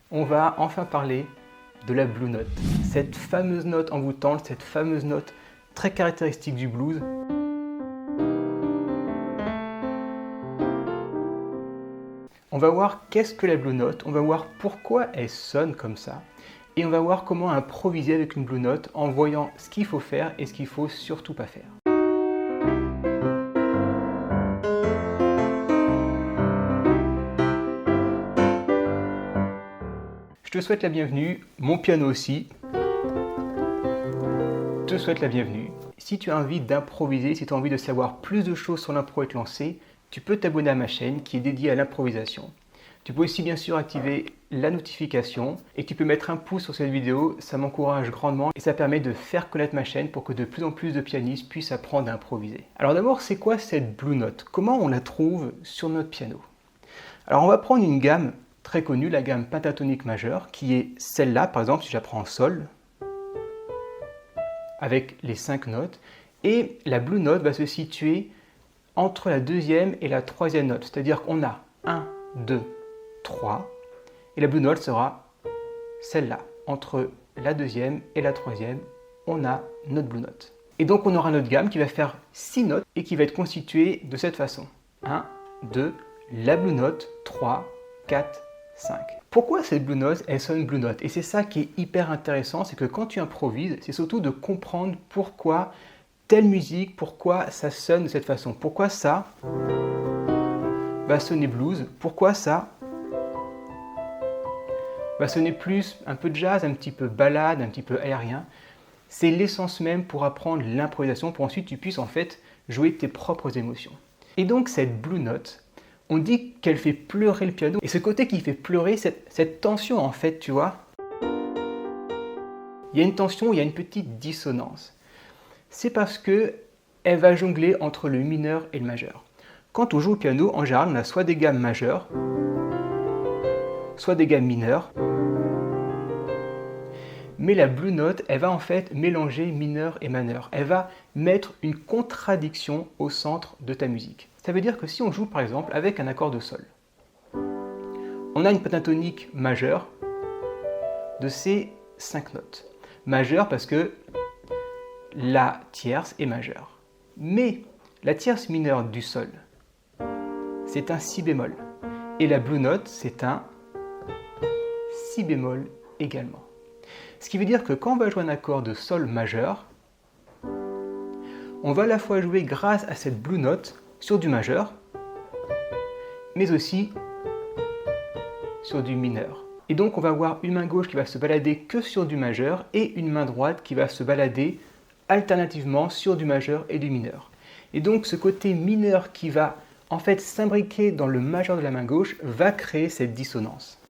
On va enfin parler de la Blue Note. Cette fameuse note envoûtante, cette fameuse note très caractéristique du blues. On va voir qu'est-ce que la Blue Note, on va voir pourquoi elle sonne comme ça, et on va voir comment improviser avec une Blue Note en voyant ce qu'il faut faire et ce qu'il faut surtout pas faire. Je te souhaite la bienvenue, mon piano aussi te souhaite la bienvenue. Si tu as envie d'improviser, si tu as envie de savoir plus de choses sur l'impro et te lancer, tu peux t'abonner à ma chaîne qui est dédiée à l'improvisation. Tu peux aussi bien sûr activer la notification et tu peux mettre un pouce sur cette vidéo, ça m'encourage grandement et ça permet de faire connaître ma chaîne pour que de plus en plus de pianistes puissent apprendre à improviser. Alors d'abord, c'est quoi cette Blue Note? Comment on la trouve sur notre piano? Alors on va prendre une gamme très connue, la gamme pentatonique majeure, qui est celle-là, par exemple, si j'apprends en sol, avec les 5 notes, et la Blue Note va se situer entre la deuxième et la troisième note, c'est-à-dire qu'on a 1, 2, 3, et la Blue Note sera celle-là, entre la deuxième et la troisième, on a notre Blue Note. Et donc on aura notre gamme qui va faire 6 notes et qui va être constituée de cette façon. 1, 2, la Blue Note, 3, 4, 5. Pourquoi cette Blue Note, elle sonne Blue Note? Et c'est ça qui est hyper intéressant, c'est que quand tu improvises, c'est surtout de comprendre pourquoi telle musique, pourquoi ça sonne de cette façon. Pourquoi ça va sonner blues, pourquoi ça va sonner plus un peu de jazz, un petit peu ballade, un petit peu aérien. C'est l'essence même pour apprendre l'improvisation, pour ensuite tu puisses en fait jouer tes propres émotions. Et donc cette Blue Note, on dit qu'elle fait pleurer le piano. Et ce côté qui fait pleurer, cette tension en fait, tu vois, il y a une tension, il y a une petite dissonance. C'est parce que elle va jongler entre le mineur et le majeur. Quand on joue au piano, en général, on a soit des gammes majeures, soit des gammes mineures. Mais la Blue Note, elle va en fait mélanger mineur et majeur. Elle va mettre une contradiction au centre de ta musique. Ça veut dire que si on joue par exemple avec un accord de sol, on a une pentatonique majeure de ces 5 notes. Majeure parce que la tierce est majeure. Mais la tierce mineure du sol, c'est un si bémol. Et la Blue Note, c'est un si bémol également. Ce qui veut dire que quand on va jouer un accord de sol majeur, on va à la fois jouer grâce à cette Blue Note sur du majeur, mais aussi sur du mineur. Et donc on va avoir une main gauche qui va se balader que sur du majeur et une main droite qui va se balader alternativement sur du majeur et du mineur. Et donc ce côté mineur qui va en fait s'imbriquer dans le majeur de la main gauche va créer cette dissonance.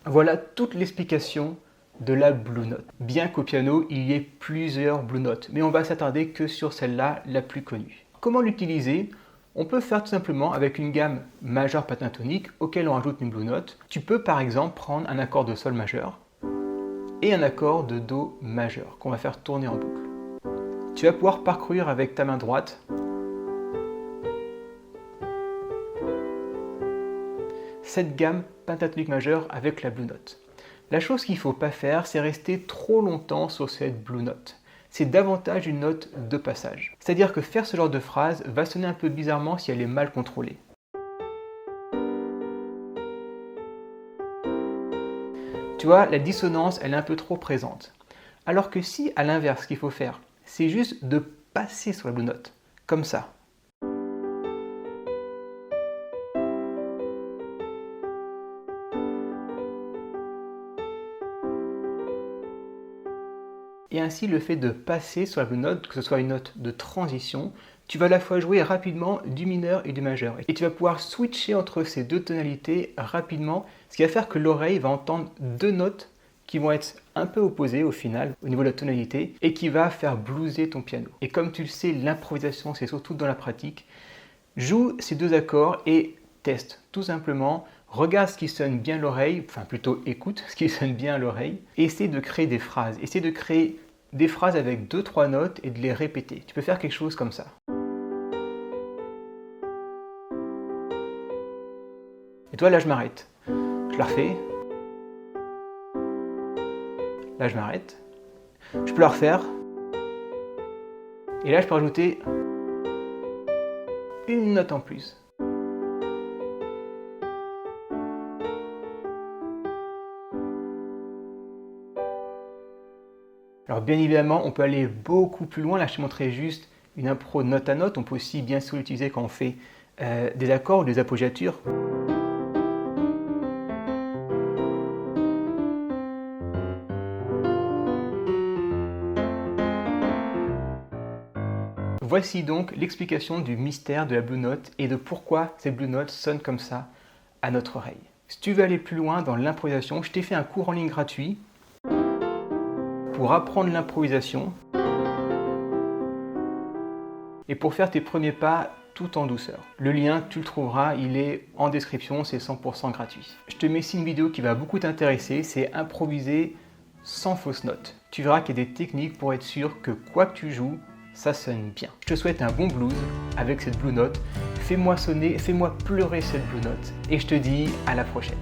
Voilà toute l'explication de la Blue Note. Bien qu'au piano, il y ait plusieurs Blue Notes, mais on va s'attarder que sur celle-là, la plus connue. Comment l'utiliser? On peut faire tout simplement avec une gamme majeure pentatonique auquel on rajoute une Blue Note. Tu peux par exemple prendre un accord de sol majeur et un accord de do majeur qu'on va faire tourner en boucle. Tu vas pouvoir parcourir avec ta main droite cette gamme pentatonique majeure avec la Blue Note. La chose qu'il ne faut pas faire, c'est rester trop longtemps sur cette Blue Note. C'est davantage une note de passage. C'est-à-dire que faire ce genre de phrase va sonner un peu bizarrement si elle est mal contrôlée. Tu vois, la dissonance, elle est un peu trop présente. Alors que si, à l'inverse, ce qu'il faut faire, c'est juste de passer sur la Blue Note, comme ça. Et ainsi, le fait de passer sur la Blue Note, que ce soit une note de transition, tu vas à la fois jouer rapidement du mineur et du majeur. Et tu vas pouvoir switcher entre ces deux tonalités rapidement, ce qui va faire que l'oreille va entendre deux notes qui vont être un peu opposées au final, au niveau de la tonalité, et qui va faire blueser ton piano. Et comme tu le sais, l'improvisation, c'est surtout dans la pratique. Joue ces deux accords et teste, tout simplement. Regarde ce qui sonne bien à l'oreille, enfin plutôt écoute ce qui sonne bien à l'oreille, et essaie de créer des phrases. Essaie de créer des phrases avec 2-3 notes et de les répéter. Tu peux faire quelque chose comme ça. Et toi, là, je m'arrête. Je la refais. Là, je m'arrête. Je peux la refaire. Et là, je peux rajouter une note en plus. Alors bien évidemment, on peut aller beaucoup plus loin. Là, je t'ai montré juste une impro note à note. On peut aussi bien sûr l'utiliser quand on fait des accords ou des appoggiatures. Voici donc l'explication du mystère de la Blue Note et de pourquoi ces Blue Notes sonnent comme ça à notre oreille. Si tu veux aller plus loin dans l'improvisation, je t'ai fait un cours en ligne gratuit pour apprendre l'improvisation et pour faire tes premiers pas tout en douceur. Le lien, tu le trouveras, il est en description, c'est 100% gratuit. Je te mets ici une vidéo qui va beaucoup t'intéresser, c'est improviser sans fausse note. Tu verras qu'il y a des techniques pour être sûr que quoi que tu joues, ça sonne bien. Je te souhaite un bon blues avec cette Blue Note. Fais-moi sonner, fais-moi pleurer cette Blue Note et je te dis à la prochaine.